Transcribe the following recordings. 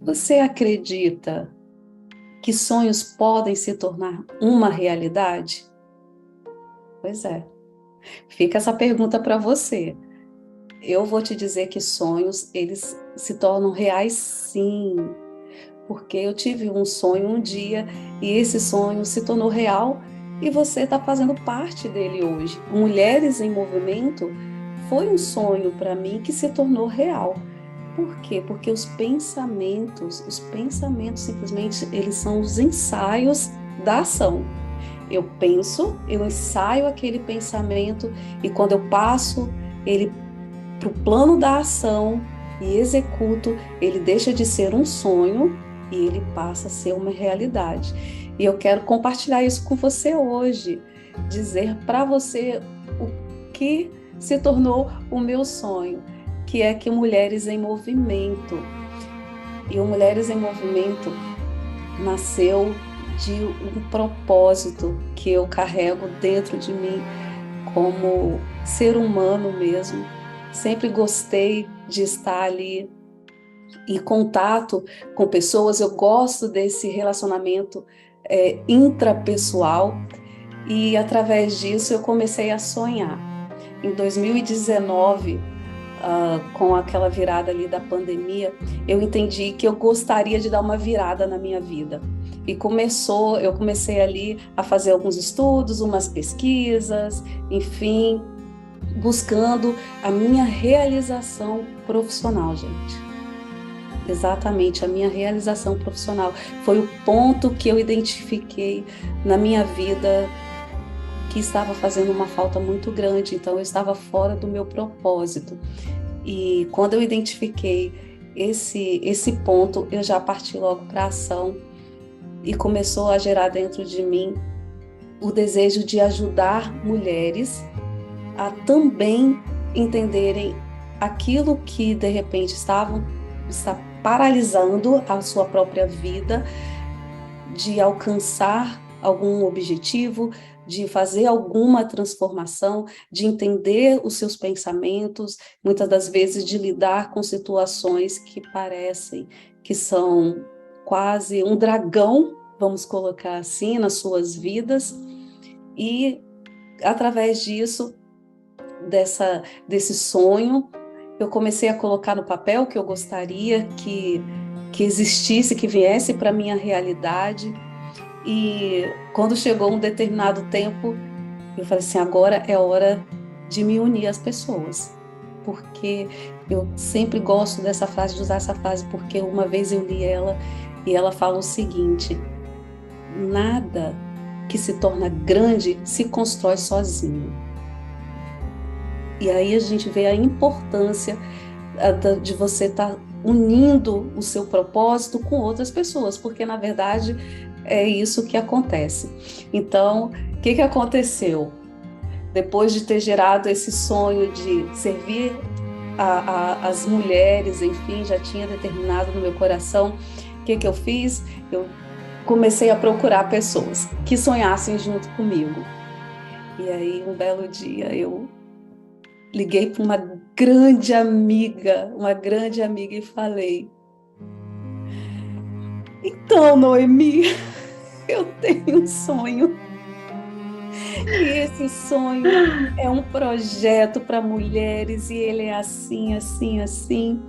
Você acredita que sonhos podem se tornar uma realidade? Pois é. Fica essa pergunta para você. Eu vou te dizer que sonhos, eles se tornam reais sim, porque eu tive um sonho um dia e esse sonho se tornou real e você está fazendo parte dele hoje. Mulheres em Movimento foi um sonho para mim que se tornou real. Por quê? Porque os pensamentos simplesmente eles são os ensaios da ação. Eu penso, eu ensaio aquele pensamento e quando eu passo ele para o plano da ação e executo, ele deixa de ser um sonho e ele passa a ser uma realidade. E eu quero compartilhar isso com você hoje, dizer para você o que se tornou o meu sonho, que é que Mulheres em Movimento. E o Mulheres em Movimento nasceu de um propósito que eu carrego dentro de mim como ser humano mesmo. Sempre gostei de estar ali em contato com pessoas, eu gosto desse relacionamento intrapessoal e através disso eu comecei a sonhar. Em 2019, com aquela virada ali da pandemia, eu entendi que eu gostaria de dar uma virada na minha vida. E eu comecei ali a fazer alguns estudos, umas pesquisas, enfim, buscando a minha realização profissional, gente. Exatamente, a minha realização profissional foi o ponto que eu identifiquei na minha vida que estava fazendo uma falta muito grande, então eu estava fora do meu propósito. E quando eu identifiquei esse ponto, eu já parti logo para a ação e começou a gerar dentro de mim o desejo de ajudar mulheres a também entenderem aquilo que de repente está paralisando a sua própria vida, de alcançar algum objetivo, de fazer alguma transformação, de entender os seus pensamentos, muitas das vezes de lidar com situações que parecem que são quase um dragão, vamos colocar assim, nas suas vidas, e através disso, desse sonho, eu comecei a colocar no papel que eu gostaria que existisse, que viesse para a minha realidade. E quando chegou um determinado tempo, eu falei assim, agora é hora de me unir às pessoas. Porque eu sempre gosto dessa frase, de usar essa frase, porque uma vez eu li ela e ela fala o seguinte: nada que se torna grande se constrói sozinho. E aí a gente vê a importância de você estar unindo o seu propósito com outras pessoas, porque na verdade é isso que acontece. Então, o que aconteceu? Depois de ter gerado esse sonho de servir as mulheres, enfim, já tinha determinado no meu coração, o que eu fiz? Eu comecei a procurar pessoas que sonhassem junto comigo. E aí, um belo dia, eu liguei para uma grande amiga e falei: então, Noemi, eu tenho um sonho. E esse sonho é um projeto para mulheres e ele é assim, assim, assim.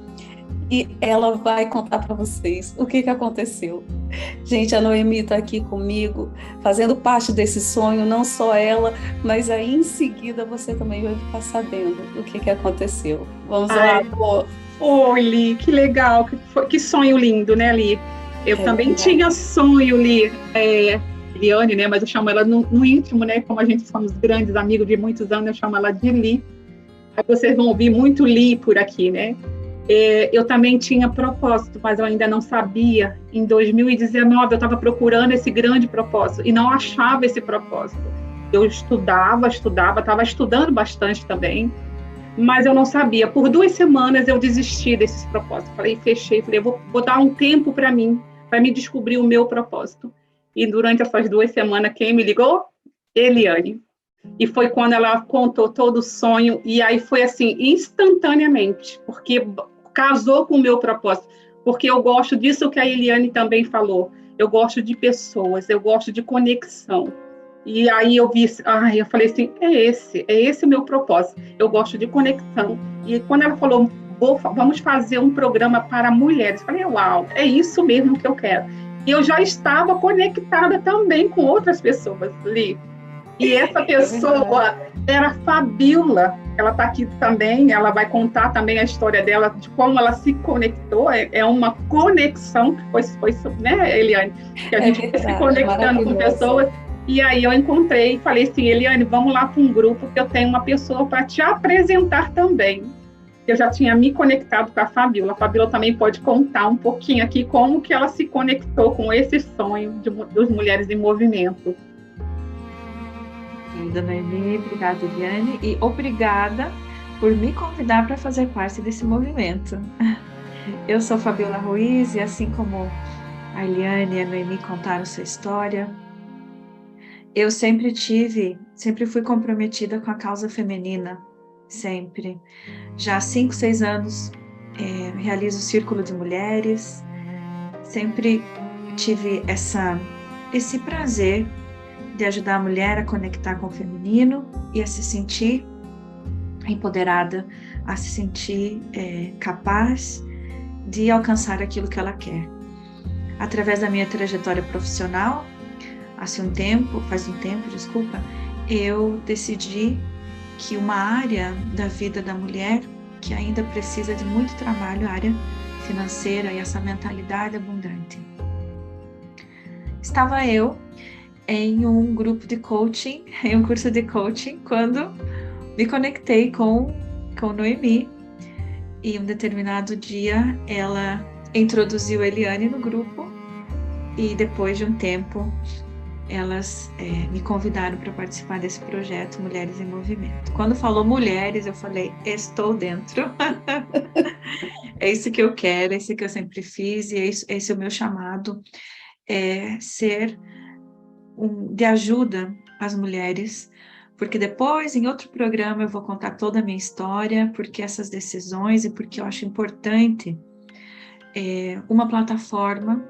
E ela vai contar para vocês o que aconteceu. Gente, a Noemi está aqui comigo, fazendo parte desse sonho, não só ela, mas aí em seguida você também vai ficar sabendo o que aconteceu. Vamos lá, amor. Oi, Li, que legal, que sonho lindo, né, Li? Eu também tinha sonho, Li, Liane, né, mas eu chamo ela no íntimo, né, como a gente somos grandes amigos de muitos anos, eu chamo ela de Li. Aí vocês vão ouvir muito Li por aqui, né? Eu também tinha propósito, mas eu ainda não sabia. Em 2019, eu estava procurando esse grande propósito e não achava esse propósito. Eu estava estudando bastante também, mas eu não sabia. Por 2 semanas eu desisti desses propósitos. Fechei, eu vou dar um tempo para mim, para me descobrir o meu propósito. E durante essas 2 semanas, quem me ligou? Eliane. E foi quando ela contou todo o sonho, e aí foi assim, instantaneamente, porque casou com o meu propósito. porque eu gosto disso que a Eliane também falou. Eu gosto de pessoas, eu gosto de conexão. E aí eu falei assim, é esse o meu propósito. Eu gosto de conexão. E quando ela falou, vamos fazer um programa para mulheres, eu falei, uau, é isso mesmo que eu quero. E eu já estava conectada também com outras pessoas, Li. E essa pessoa era a Fabíola. Ela está aqui também, ela vai contar também a história dela, de como ela se conectou. É uma conexão, foi né, Eliane? Que a gente foi se conectando com pessoas. E aí eu encontrei e falei assim, Eliane, vamos lá para um grupo que eu tenho uma pessoa para te apresentar também. Eu já tinha me conectado com a Fabíola. A Fabíola também pode contar um pouquinho aqui como que ela se conectou com esse sonho dos Mulheres em Movimento. Obrigada, Noemi, obrigada, Eliane, e obrigada por me convidar para fazer parte desse movimento. Eu sou Fabíola Ruiz e assim como a Eliane e a Noemi contaram sua história, eu sempre fui comprometida com a causa feminina, sempre. Já há 5, 6 anos realizo o Círculo de Mulheres, sempre tive esse prazer de ajudar a mulher a conectar com o feminino e a se sentir empoderada, a se sentir capaz de alcançar aquilo que ela quer. Através da minha trajetória profissional, faz um tempo, eu decidi que uma área da vida da mulher que ainda precisa de muito trabalho, a área financeira e essa mentalidade abundante. Estava eu em um grupo de coaching, em um curso de coaching, quando me conectei com Noemi. E um determinado dia ela introduziu a Eliane no grupo e depois de um tempo elas me convidaram para participar desse projeto Mulheres em Movimento. Quando falou mulheres, eu falei, estou dentro. É isso que eu quero, é isso que eu sempre fiz, e esse é o meu chamado, ser de ajuda às mulheres, porque depois, em outro programa, eu vou contar toda a minha história, porque essas decisões e porque eu acho importante uma plataforma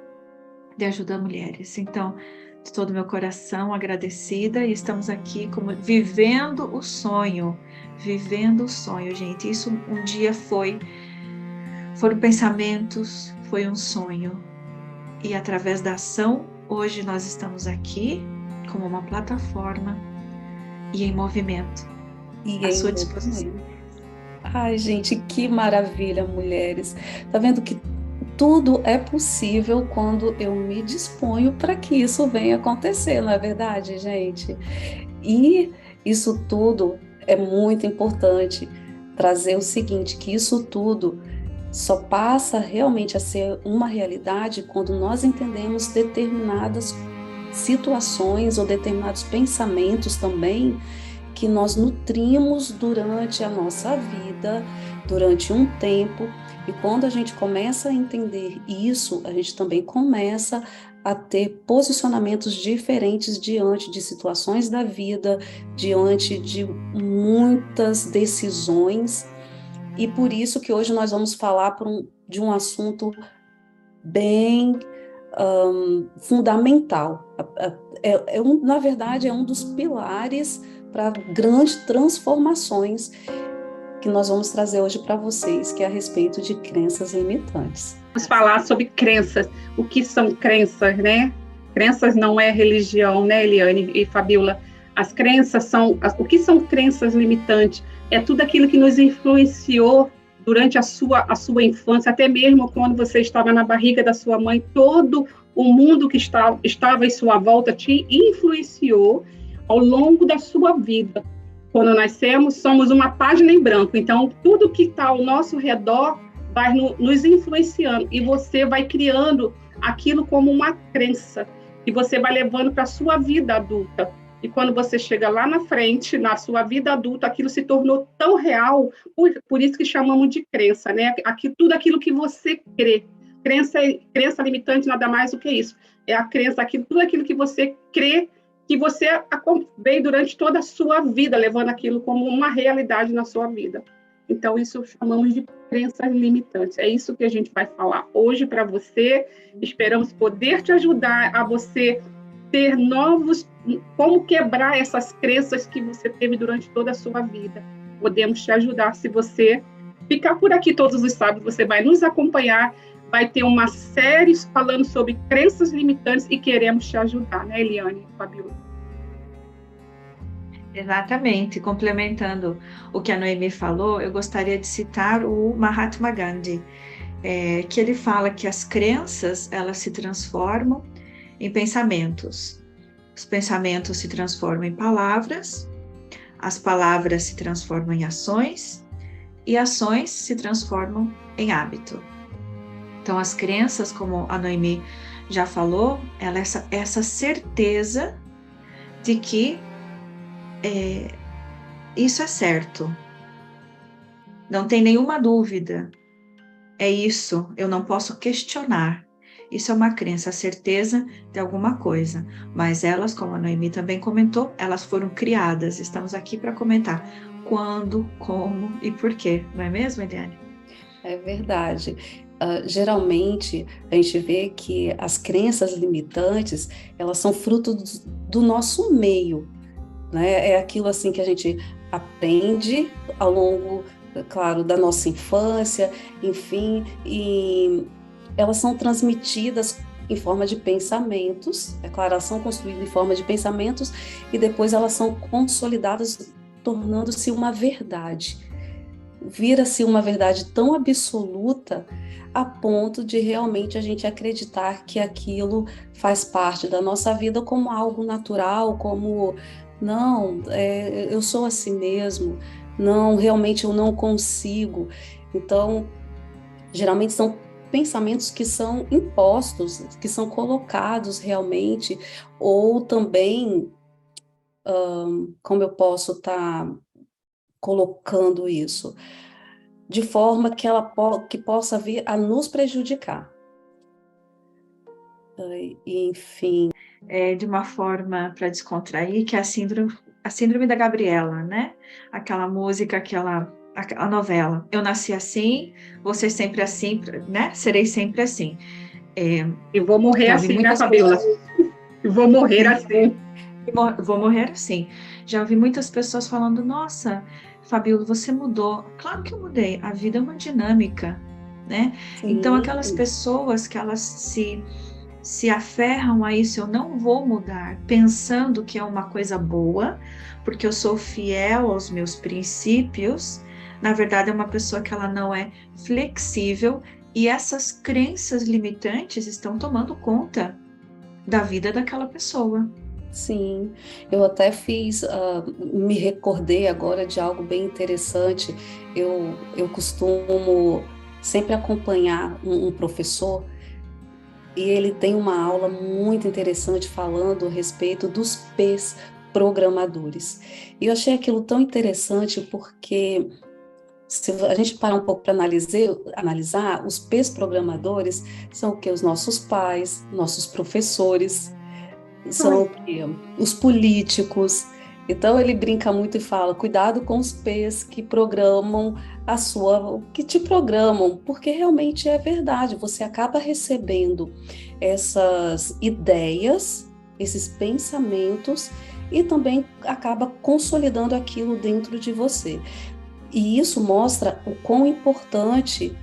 de ajuda a mulheres. Então, de todo o meu coração, agradecida, e estamos aqui vivendo o sonho, gente. Isso um dia foram pensamentos, foi um sonho, e através da ação, hoje nós estamos aqui como uma plataforma e em movimento, à sua disposição. Ai, gente, que maravilha, mulheres. Tá vendo que tudo é possível quando eu me disponho para que isso venha acontecer, não é verdade, gente? E isso tudo é muito importante trazer o seguinte, que isso tudo só passa realmente a ser uma realidade quando nós entendemos determinadas situações ou determinados pensamentos também que nós nutrimos durante a nossa vida, durante um tempo. E quando a gente começa a entender isso, a gente também começa a ter posicionamentos diferentes diante de situações da vida, diante de muitas decisões. E por isso que hoje nós vamos falar de um assunto bem fundamental. Na verdade, é um dos pilares para grandes transformações que nós vamos trazer hoje para vocês, que é a respeito de crenças limitantes. Vamos falar sobre crenças. O que são crenças, né? Crenças não é religião, né, Eliane e Fabíola? As crenças o que são crenças limitantes? É tudo aquilo que nos influenciou durante a sua infância, até mesmo quando você estava na barriga da sua mãe, todo o mundo que estava em sua volta te influenciou ao longo da sua vida. Quando nascemos, somos uma página em branco, então tudo que está ao nosso redor vai nos influenciando, e você vai criando aquilo como uma crença, e você vai levando para a sua vida adulta. E quando você chega lá na frente, na sua vida adulta, aquilo se tornou tão real, por isso que chamamos de crença, né? Tudo aquilo que você crê. Crença limitante nada mais do que isso. É a crença, tudo aquilo que você crê, que você veio durante toda a sua vida, levando aquilo como uma realidade na sua vida. Então, isso chamamos de crenças limitantes. É isso que a gente vai falar hoje para você. Esperamos poder te ajudar a você ter novos, como quebrar essas crenças que você teve durante toda a sua vida. Podemos te ajudar se você ficar por aqui todos os sábados, você vai nos acompanhar, vai ter uma série falando sobre crenças limitantes e queremos te ajudar, né, Eliane e Fabiola? Exatamente. Complementando o que a Noemi falou, eu gostaria de citar o Mahatma Gandhi, que ele fala que as crenças, elas se transformam em pensamentos. Os pensamentos se transformam em palavras, as palavras se transformam em ações e ações se transformam em hábito. Então, as crenças, como a Noemi já falou, ela é essa certeza de que isso é certo. Não tem nenhuma dúvida. É isso, eu não posso questionar. Isso é uma crença, a certeza de alguma coisa. Mas elas, como a Noemi também comentou, elas foram criadas. Estamos aqui para comentar quando, como e por quê. Não é mesmo, Eliane? É verdade. Geralmente, a gente vê que as crenças limitantes, elas são fruto do nosso meio, né? É aquilo assim que a gente aprende ao longo, claro, da nossa infância, enfim, e elas são transmitidas em forma de pensamentos, é claro, elas são construídas em forma de pensamentos e depois elas são consolidadas, tornando-se uma verdade. Vira-se uma verdade tão absoluta a ponto de realmente a gente acreditar que aquilo faz parte da nossa vida como algo natural, como, não, eu sou assim mesmo, não, realmente eu não consigo. Então, geralmente são pensamentos que são impostos, que são colocados realmente, ou também, como eu posso estar colocando isso? De forma que ela que possa vir a nos prejudicar. Enfim. De uma forma para descontrair, que é a síndrome da Gabriela, né? Aquela música, aquela novela. Eu nasci assim, vou ser sempre assim, né? Serei sempre assim. E vou morrer assim, né, Fabiola? Eu vou morrer assim. Vou morrer assim. Já ouvi muitas pessoas falando, nossa, Fabiola, você mudou. Claro que eu mudei. A vida é uma dinâmica, né? Sim. Então, aquelas pessoas que elas se aferram a isso, eu não vou mudar, pensando que é uma coisa boa, porque eu sou fiel aos meus princípios, na verdade é uma pessoa que ela não é flexível e essas crenças limitantes estão tomando conta da vida daquela pessoa. Sim, eu até me recordei agora de algo bem interessante. Eu costumo sempre acompanhar um professor e ele tem uma aula muito interessante falando a respeito dos P's programadores. E eu achei aquilo tão interessante porque se a gente parar um pouco para analisar, os P's programadores são o que? Os nossos pais, nossos professores, são o quê? Os políticos. Então ele brinca muito e fala, cuidado com os P's que programam que te programam, porque realmente é verdade, você acaba recebendo essas ideias, esses pensamentos, e também acaba consolidando aquilo dentro de você. E isso mostra o quão importante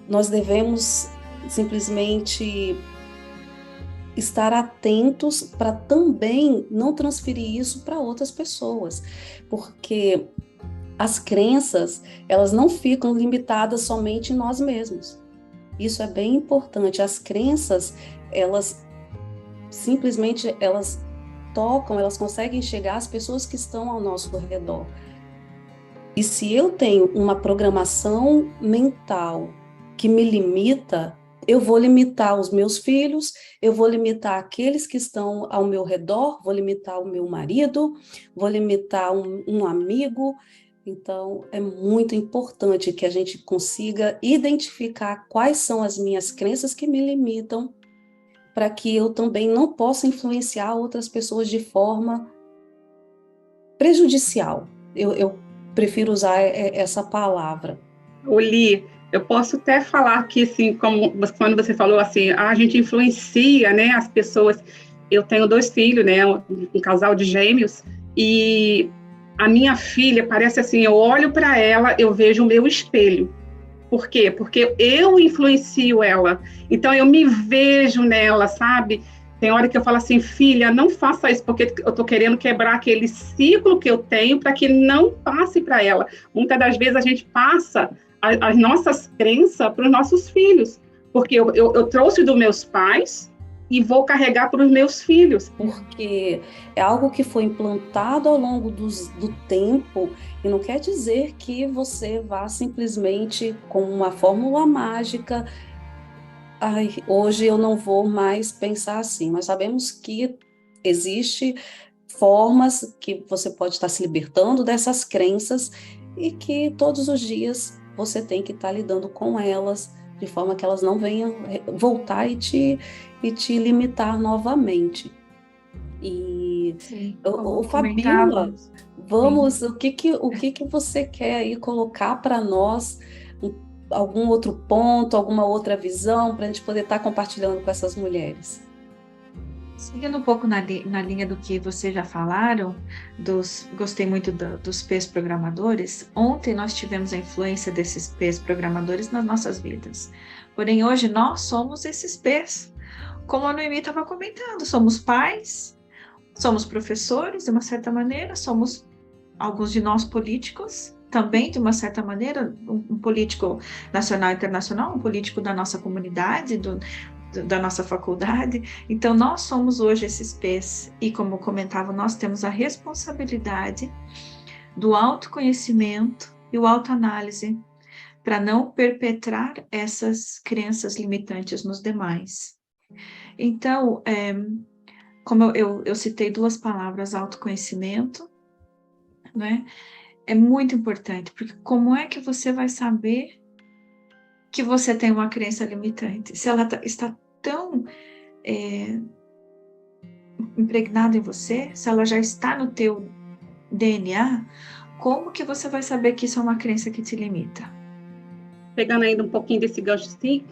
nós devemos simplesmente estar atentos para também não transferir isso para outras pessoas, porque as crenças, elas não ficam limitadas somente em nós mesmos. Isso é bem importante. As crenças, elas simplesmente, elas conseguem chegar às pessoas que estão ao nosso redor. E se eu tenho uma programação mental que me limita, eu vou limitar os meus filhos, eu vou limitar aqueles que estão ao meu redor, vou limitar o meu marido, vou limitar um amigo. Então, é muito importante que a gente consiga identificar quais são as minhas crenças que me limitam, para que eu também não possa influenciar outras pessoas de forma prejudicial. Eu prefiro usar essa palavra. Li, eu posso até falar que, assim, como quando você falou assim, a gente influencia, né, as pessoas. Eu tenho 2 filhos, né, um casal de gêmeos, e a minha filha parece assim, eu olho para ela, eu vejo o meu espelho. Por quê? Porque eu influencio ela. Então, eu me vejo nela, sabe? Tem hora que eu falo assim, filha, não faça isso, porque eu estou querendo quebrar aquele ciclo que eu tenho para que não passe para ela. Muitas das vezes a gente passa as nossas crenças para os nossos filhos, porque eu trouxe dos meus pais e vou carregar para os meus filhos. Porque é algo que foi implantado ao longo do tempo, e não quer dizer que você vá simplesmente com uma fórmula mágica. Ai, hoje eu não vou mais pensar assim. Nós sabemos que existe formas que você pode estar se libertando dessas crenças e que todos os dias você tem que estar lidando com elas de forma que elas não venham voltar e te limitar novamente. E Sim, o como Fabíola, comentávamos. vamos, o que você quer aí colocar para nós? Algum outro ponto, alguma outra visão para a gente poder estar compartilhando com essas mulheres? Seguindo um pouco na linha do que vocês já falaram, gostei muito dos P's programadores. Ontem nós tivemos a influência desses P's programadores nas nossas vidas. Porém, hoje nós somos esses P's. Como a Noemi estava comentando, somos pais, somos professores, de uma certa maneira, somos alguns de nós políticos, também, de uma certa maneira, um político nacional e internacional, um político da nossa comunidade, da nossa faculdade. Então, nós somos hoje esses P's, e como comentava, nós temos a responsabilidade do autoconhecimento e o autoanálise para não perpetrar essas crenças limitantes nos demais. Então, como eu citei 2 palavras, autoconhecimento, né? É muito importante, porque como é que você vai saber que você tem uma crença limitante? Se ela está tão impregnada em você, se ela já está no teu DNA, como que você vai saber que isso é uma crença que te limita? Pegando ainda um pouquinho desse gancho, sim,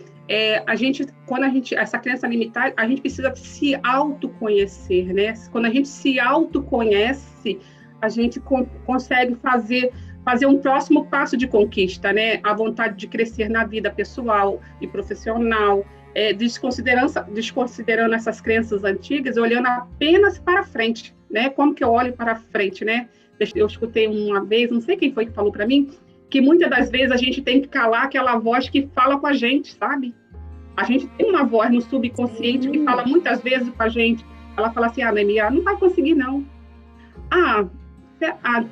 essa crença limitada, a gente precisa se autoconhecer, né? Quando a gente se autoconhece, a gente consegue fazer um próximo passo de conquista, né? A vontade de crescer na vida pessoal e profissional, desconsiderando essas crenças antigas, olhando apenas para frente, né? Como que eu olho para frente, né? Eu escutei uma vez, não sei quem foi que falou para mim, que muitas das vezes a gente tem que calar aquela voz que fala com a gente, sabe? A gente tem uma voz no subconsciente que fala muitas vezes com a gente. Ela fala assim, Noemi, não vai conseguir, não.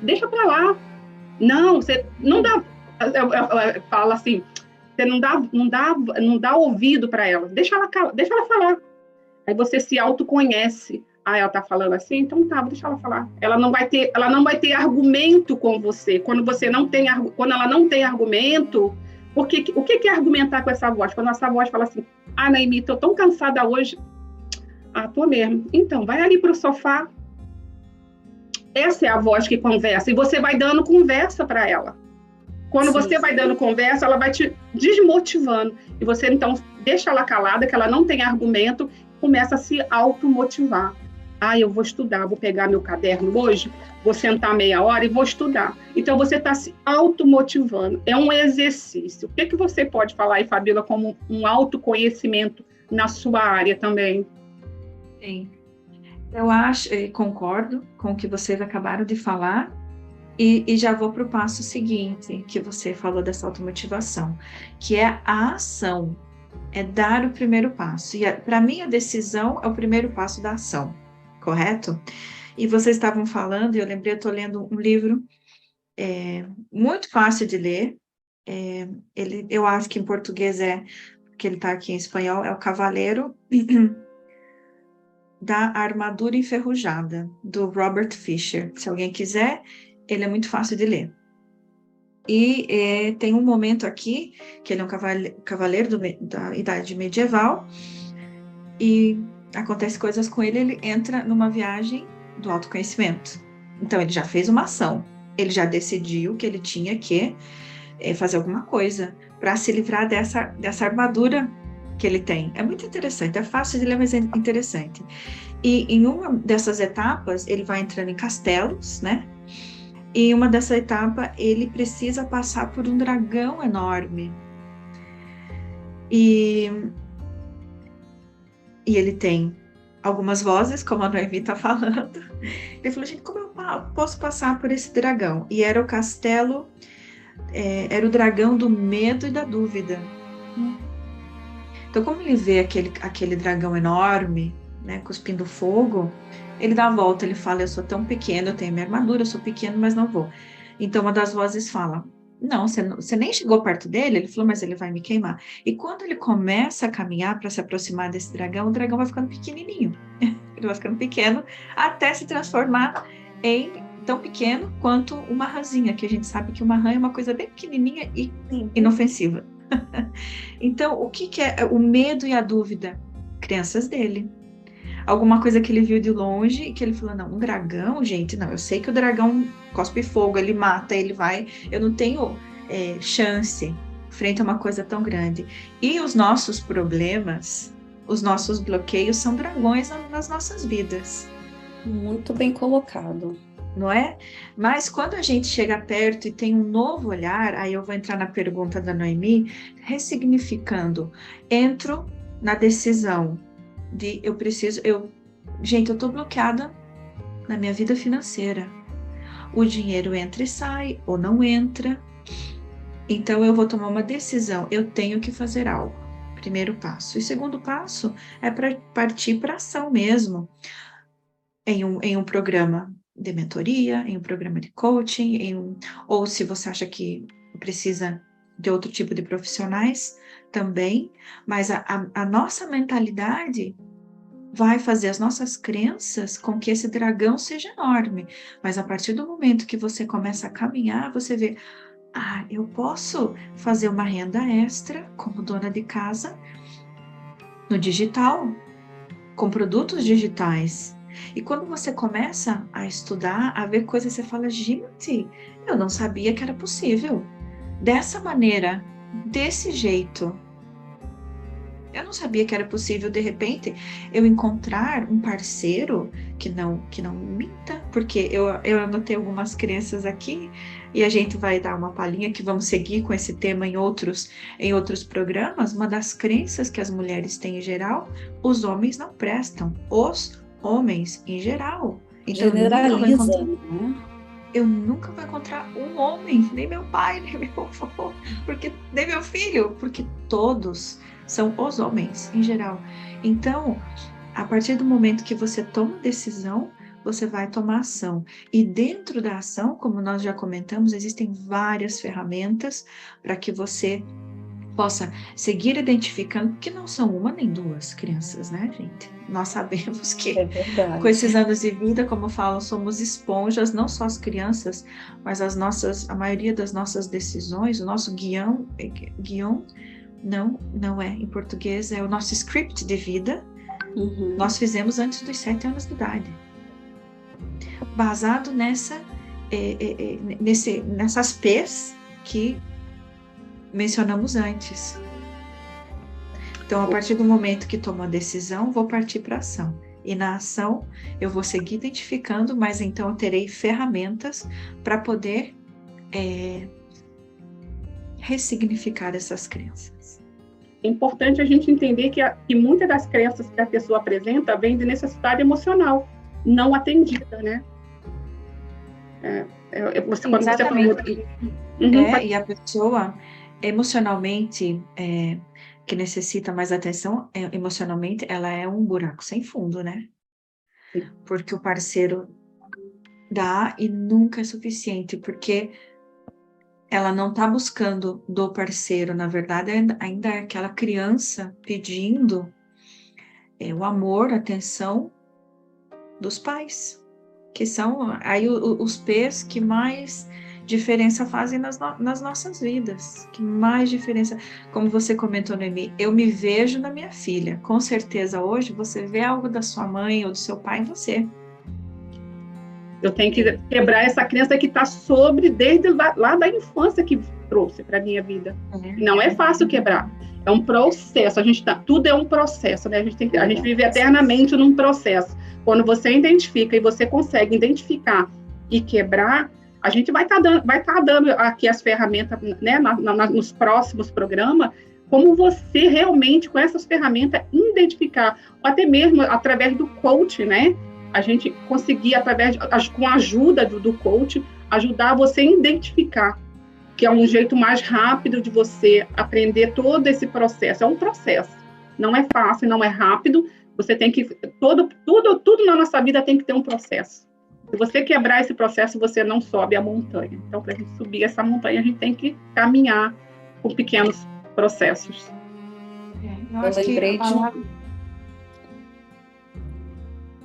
Deixa para lá. Não, você não dá... Fala assim, você não dá ouvido para ela. Deixa ela falar. Aí você se autoconhece. Ela está falando assim, então tá, deixa ela falar. Ela não vai ter argumento com você. Quando ela não tem argumento, o que é argumentar com essa voz? Quando essa voz fala assim, Noemi, estou tão cansada hoje. Tô mesmo. Então, vai ali para o sofá. Essa é a voz que conversa. E você vai dando conversa para ela. Quando você vai dando conversa, ela vai te desmotivando. E você, então, deixa ela calada, que ela não tem argumento, começa a se automotivar. Eu vou estudar, vou pegar meu caderno hoje, vou sentar meia hora e vou estudar. Então, você está se automotivando. É um exercício. O que você pode falar aí, Fabíola, como um autoconhecimento na sua área também? Sim. Eu concordo com o que vocês acabaram de falar, e já vou para o passo seguinte, que você falou dessa automotivação, que é a ação, é dar o primeiro passo. E para mim, a decisão é o primeiro passo da ação, correto? E vocês estavam falando, e eu lembrei, eu estou lendo um livro muito fácil de ler, eu acho que em português porque ele está aqui em espanhol, é O Cavaleiro da Armadura Enferrujada, do Robert Fisher. Se alguém quiser, ele é muito fácil de ler. E tem um momento aqui, que ele é um cavaleiro da idade medieval, e acontece coisas com ele entra numa viagem do autoconhecimento. Então, ele já fez uma ação, Ele já decidiu que ele tinha que fazer alguma coisa para se livrar dessa armadura que ele tem. É muito interessante, é fácil de ler, mas é interessante. E em uma dessas etapas, ele vai entrando em castelos, né? E em uma dessa etapa, ele precisa passar por um dragão enorme. E ele tem algumas vozes, como a Noemi está falando. Ele falou, gente, como eu posso passar por esse dragão? E era o castelo, era o dragão do medo e da dúvida. Então, como ele vê aquele dragão enorme, né, cuspindo fogo, ele dá a volta, ele fala, eu sou tão pequeno, eu tenho minha armadura, eu sou pequeno, mas não vou. Então, uma das vozes fala, não, você nem chegou perto dele? Ele falou, mas ele vai me queimar. E quando ele começa a caminhar para se aproximar desse dragão, o dragão vai ficando pequenininho. Ele vai ficando pequeno até se transformar em tão pequeno quanto uma rãzinha, que a gente sabe que uma rã é uma coisa bem pequenininha e inofensiva. Então, o que é o medo e a dúvida? Crenças dele. Alguma coisa que ele viu de longe e que ele falou, não, um dragão, gente, não, eu sei que o dragão cospe fogo, ele mata, ele vai, eu não tenho chance frente a uma coisa tão grande. E os nossos problemas, os nossos bloqueios são dragões nas nossas vidas. Muito bem colocado. Não é? Mas quando a gente chega perto e tem um novo olhar, aí eu vou entrar na pergunta da Noemi, ressignificando, entro na decisão de gente, eu tô bloqueada na minha vida financeira. O dinheiro entra e sai, ou não entra. Então eu vou tomar uma decisão, eu tenho que fazer algo. Primeiro passo. E segundo passo é para partir para ação mesmo. Em um programa de mentoria, em um programa de coaching, ou se você acha que precisa de outro tipo de profissionais, também, mas a nossa mentalidade vai fazer as nossas crenças com que esse dragão seja enorme, mas a partir do momento que você começa a caminhar, você vê, eu posso fazer uma renda extra como dona de casa no digital, com produtos digitais. E quando você começa a estudar, a ver coisas, você fala, gente, eu não sabia que era possível. Dessa maneira, desse jeito. Eu não sabia que era possível, de repente, eu encontrar um parceiro que não minta, porque eu anotei algumas crenças aqui, e a gente vai dar uma palhinha que vamos seguir com esse tema em outros programas. Uma das crenças que as mulheres têm em geral, os homens não prestam, os homens em geral. Então, generaliza, né? Eu nunca vou encontrar um homem, nem meu pai, nem meu avô, nem meu filho, porque todos são os homens em geral. Então, a partir do momento que você toma decisão, você vai tomar ação. E dentro da ação, como nós já comentamos, existem várias ferramentas para que você possa seguir identificando, que não são uma nem duas crianças, né, gente? Nós sabemos que com esses anos de vida, como eu falo, somos esponjas, não só as crianças, mas a maioria das nossas decisões, o nosso guião não é em português, é o nosso script de vida, nós fizemos antes dos 7 anos de idade. Basado nessas P's que mencionamos antes. Então, a partir do momento que tomo a decisão, vou partir para a ação. E na ação, eu vou seguir identificando, mas então eu terei ferramentas para poder ressignificar essas crenças. É importante a gente entender que muitas das crenças que a pessoa apresenta vêm de necessidade emocional não atendida, né? Exatamente. E a pessoa emocionalmente que necessita mais atenção, emocionalmente, ela é um buraco sem fundo, né? Porque o parceiro dá e nunca é suficiente, porque ela não está buscando do parceiro, na verdade, ainda é aquela criança pedindo o amor, a atenção dos pais, que são aí os P's que mais diferença fazem nas nossas vidas, que mais diferença, como você comentou, Noemi, eu me vejo na minha filha, com certeza hoje você vê algo da sua mãe ou do seu pai em você. Eu tenho que quebrar essa crença que está desde lá da infância que trouxe para a minha vida. Não é fácil quebrar. É um processo. Tudo é um processo, né? A gente vive eternamente num processo. Quando você identifica e você consegue identificar e quebrar, a gente vai estar dando aqui as ferramentas, né, nos próximos programas, como você realmente, com essas ferramentas, identificar, ou até mesmo através do coach, né? A gente conseguir, com a ajuda do coach, ajudar você a identificar, que é um jeito mais rápido de você aprender todo esse processo. É um processo. Não é fácil, não é rápido. Você tem que... Tudo na nossa vida tem que ter um processo. Se você quebrar esse processo, você não sobe a montanha. Então, para a gente subir essa montanha, a gente tem que caminhar com pequenos processos. Eu lembrei a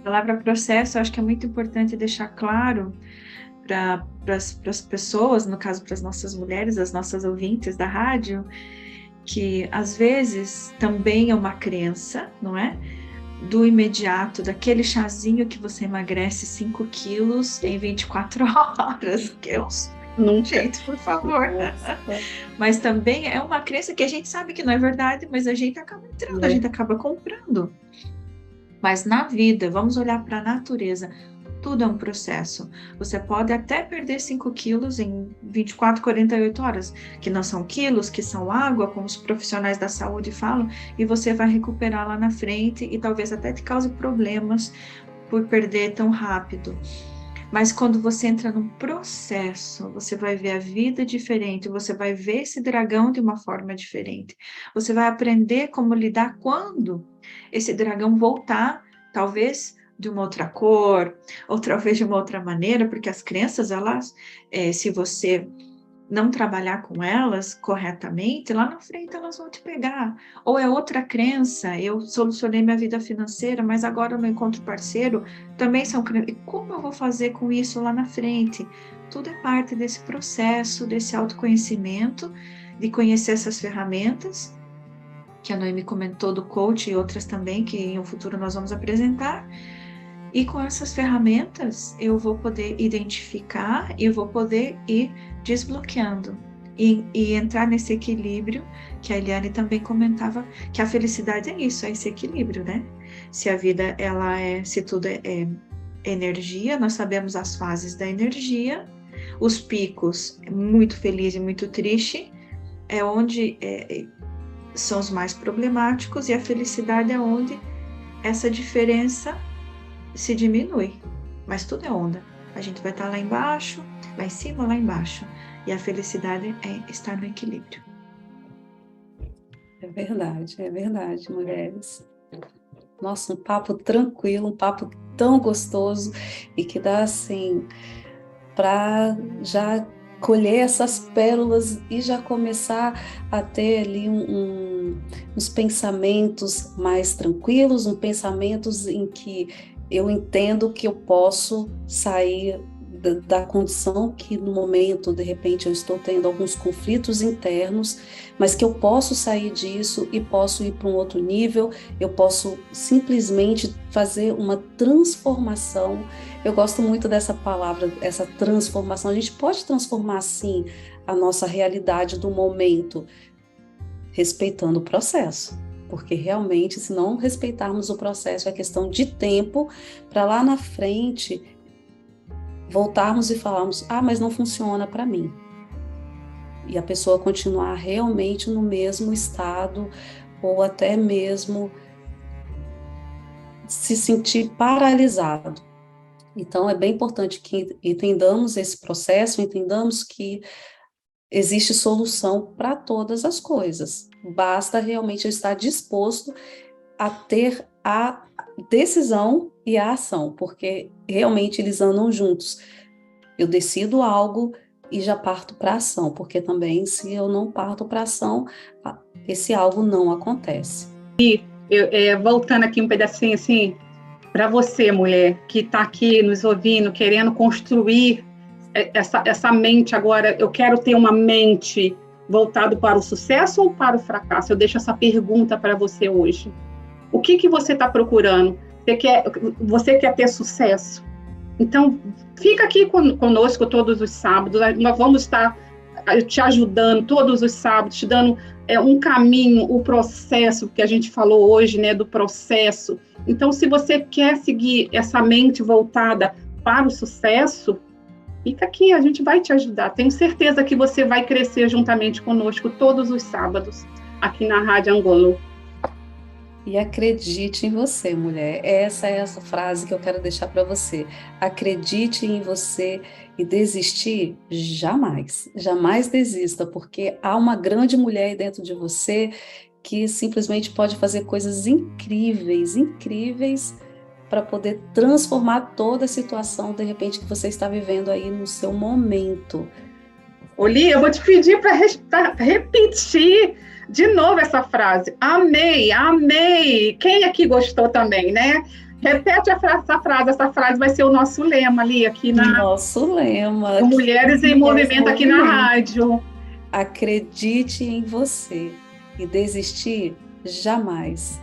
palavra processo, eu acho que é muito importante deixar claro para as pessoas, no caso para as nossas mulheres, as nossas ouvintes da rádio, que às vezes também é uma crença, não é? Do imediato, daquele chazinho que você emagrece 5 quilos em 24 horas, que é um jeito, por favor. Mas também é uma crença que a gente sabe que não é verdade, mas a gente acaba entrando, a gente acaba comprando. Mas na vida, vamos olhar para a natureza, tudo é um processo. Você pode até perder 5 quilos em 24, 48 horas, que não são quilos, que são água, como os profissionais da saúde falam, e você vai recuperar lá na frente e talvez até te cause problemas por perder tão rápido. Mas quando você entra num processo, você vai ver a vida diferente, você vai ver esse dragão de uma forma diferente. Você vai aprender como lidar quando esse dragão voltar, talvez de uma outra cor, ou talvez de uma outra maneira, porque as crenças, elas, se você não trabalhar com elas corretamente, lá na frente elas vão te pegar. Ou é outra crença, eu solucionei minha vida financeira, mas agora eu não encontro parceiro, também são crenças. E como eu vou fazer com isso lá na frente? Tudo é parte desse processo, desse autoconhecimento, de conhecer essas ferramentas, que a Noemi comentou do coach e outras também, que em um futuro nós vamos apresentar. E com essas ferramentas eu vou poder identificar e eu vou poder ir desbloqueando e entrar nesse equilíbrio que a Eliane também comentava, que a felicidade é isso, é esse equilíbrio, né? Se a vida, se tudo é energia, nós sabemos as fases da energia, os picos, muito feliz e muito triste, é onde são os mais problemáticos, e a felicidade é onde essa diferença se diminui, mas tudo é onda. A gente vai estar lá embaixo, lá em cima, lá embaixo. E a felicidade é estar no equilíbrio. É verdade, mulheres. Nossa, um papo tranquilo, um papo tão gostoso e que dá assim para já colher essas pérolas e já começar a ter ali uns pensamentos mais tranquilos, uns pensamentos em que eu entendo que eu posso sair da condição que no momento, de repente, eu estou tendo alguns conflitos internos, mas que eu posso sair disso e posso ir para um outro nível, eu posso simplesmente fazer uma transformação. Eu gosto muito dessa palavra, essa transformação. A gente pode transformar, sim, a nossa realidade do momento, respeitando o processo. Porque realmente, se não respeitarmos o processo, é questão de tempo para lá na frente voltarmos e falarmos, mas não funciona para mim. E a pessoa continuar realmente no mesmo estado, ou até mesmo se sentir paralisado. Então, é bem importante que entendamos esse processo, entendamos que existe solução para todas as coisas. Basta realmente eu estar disposto a ter a decisão e a ação, porque realmente eles andam juntos. Eu decido algo e já parto para a ação, porque também se eu não parto para a ação, esse algo não acontece. E voltando aqui um pedacinho assim, para você, mulher, que está aqui nos ouvindo, querendo construir essa mente agora, eu quero ter uma mente voltada para o sucesso ou para o fracasso? Eu deixo essa pergunta para você hoje. O que você está procurando? Você quer ter sucesso? Então, fica aqui conosco todos os sábados, nós vamos estar te ajudando todos os sábados, te dando um caminho, o processo que a gente falou hoje, né, do processo. Então, se você quer seguir essa mente voltada para o sucesso, fica aqui, a gente vai te ajudar. Tenho certeza que você vai crescer juntamente conosco todos os sábados, aqui na Rádio Angolo. E acredite em você, mulher. Essa é essa frase que eu quero deixar para você. Acredite em você e desistir jamais. Jamais desista, porque há uma grande mulher aí dentro de você que simplesmente pode fazer coisas incríveis, incríveis, para poder transformar toda a situação, de repente, que você está vivendo aí no seu momento. Oli, eu vou te pedir para repetir de novo essa frase. Amei, amei. Quem aqui gostou também, né? Repete essa frase vai ser o nosso lema ali, aqui na... Nosso lema. Mulheres em Movimento aqui na rádio. Acredite em você e desistir jamais.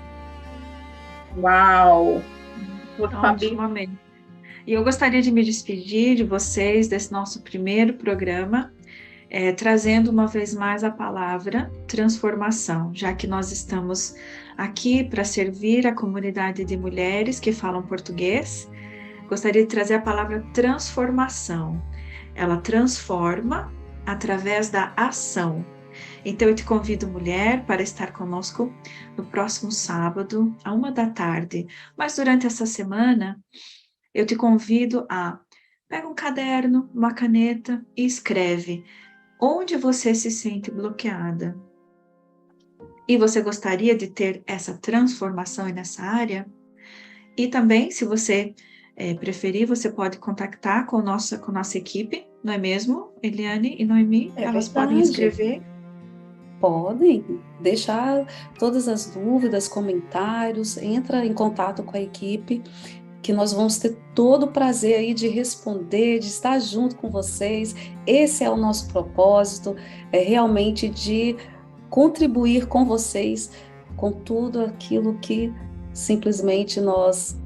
Uau! Ótimamente. E eu gostaria de me despedir de vocês desse nosso primeiro programa, trazendo uma vez mais a palavra transformação, já que nós estamos aqui para servir a comunidade de mulheres que falam português. Gostaria de trazer a palavra transformação. Ela transforma através da ação. Então eu te convido, mulher, para estar conosco no próximo sábado, à 13h. Mas durante essa semana, eu te convido a pegar um caderno, uma caneta e escreve onde você se sente bloqueada. E você gostaria de ter essa transformação nessa área? E também, se você preferir, você pode contactar com nossa equipe, não é mesmo, Eliane e Noemi? Elas podem escrever. Podem deixar todas as dúvidas, comentários, entra em contato com a equipe, que nós vamos ter todo o prazer aí de responder, de estar junto com vocês. Esse é o nosso propósito, é realmente de contribuir com vocês, com tudo aquilo que simplesmente nós,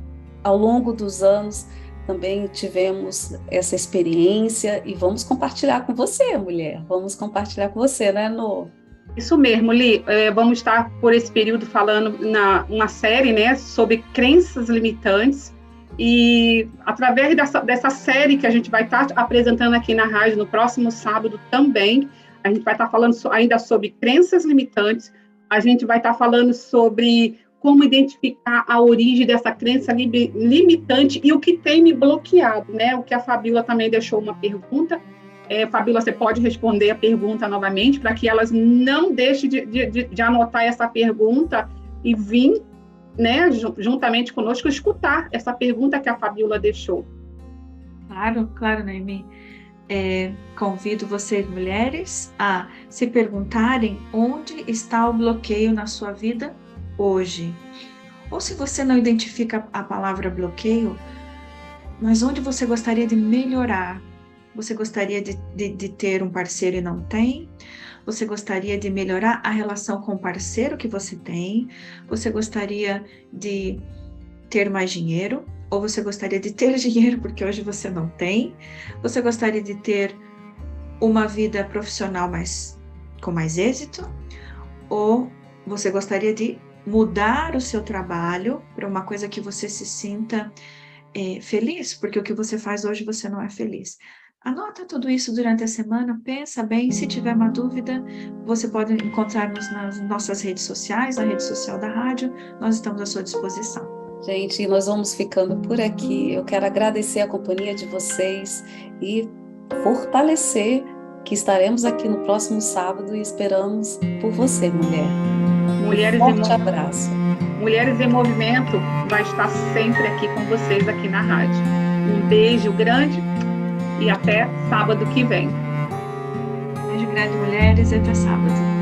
ao longo dos anos, também tivemos essa experiência e vamos compartilhar com você, mulher. Vamos compartilhar com você, né, Nô? Isso mesmo, Li. Vamos estar, por esse período, falando uma série, né, sobre crenças limitantes. E, através dessa série que a gente vai estar apresentando aqui na rádio, no próximo sábado também, a gente vai estar falando ainda sobre crenças limitantes, a gente vai estar falando sobre como identificar a origem dessa crença limitante e o que tem me bloqueado, né? O que a Fabíola também deixou uma pergunta. Fabíola, você pode responder a pergunta novamente, para que elas não deixem de anotar essa pergunta e vir, né, juntamente conosco, escutar essa pergunta que a Fabíola deixou. Claro, Noemi. Convido vocês, mulheres, a se perguntarem onde está o bloqueio na sua vida hoje. Ou, se você não identifica a palavra bloqueio, mas onde você gostaria de melhorar? Você gostaria de ter um parceiro e não tem? Você gostaria de melhorar a relação com o parceiro que você tem? Você gostaria de ter mais dinheiro? Ou você gostaria de ter dinheiro porque hoje você não tem? Você gostaria de ter uma vida profissional com mais êxito? Ou você gostaria de mudar o seu trabalho para uma coisa que você se sinta feliz? Porque o que você faz hoje você não é feliz. Anota tudo isso durante a semana, pensa bem. Se tiver uma dúvida, você pode encontrar-nos nas nossas redes sociais, na rede social da rádio. Nós estamos à sua disposição. Gente, nós vamos ficando por aqui. Eu quero agradecer a companhia de vocês e fortalecer que estaremos aqui no próximo sábado e esperamos por você, mulher. Forte abraço. Mulheres em Movimento vai estar sempre aqui com vocês aqui na rádio. Um beijo grande e até sábado que vem. Beijo grande, mulheres, e até sábado.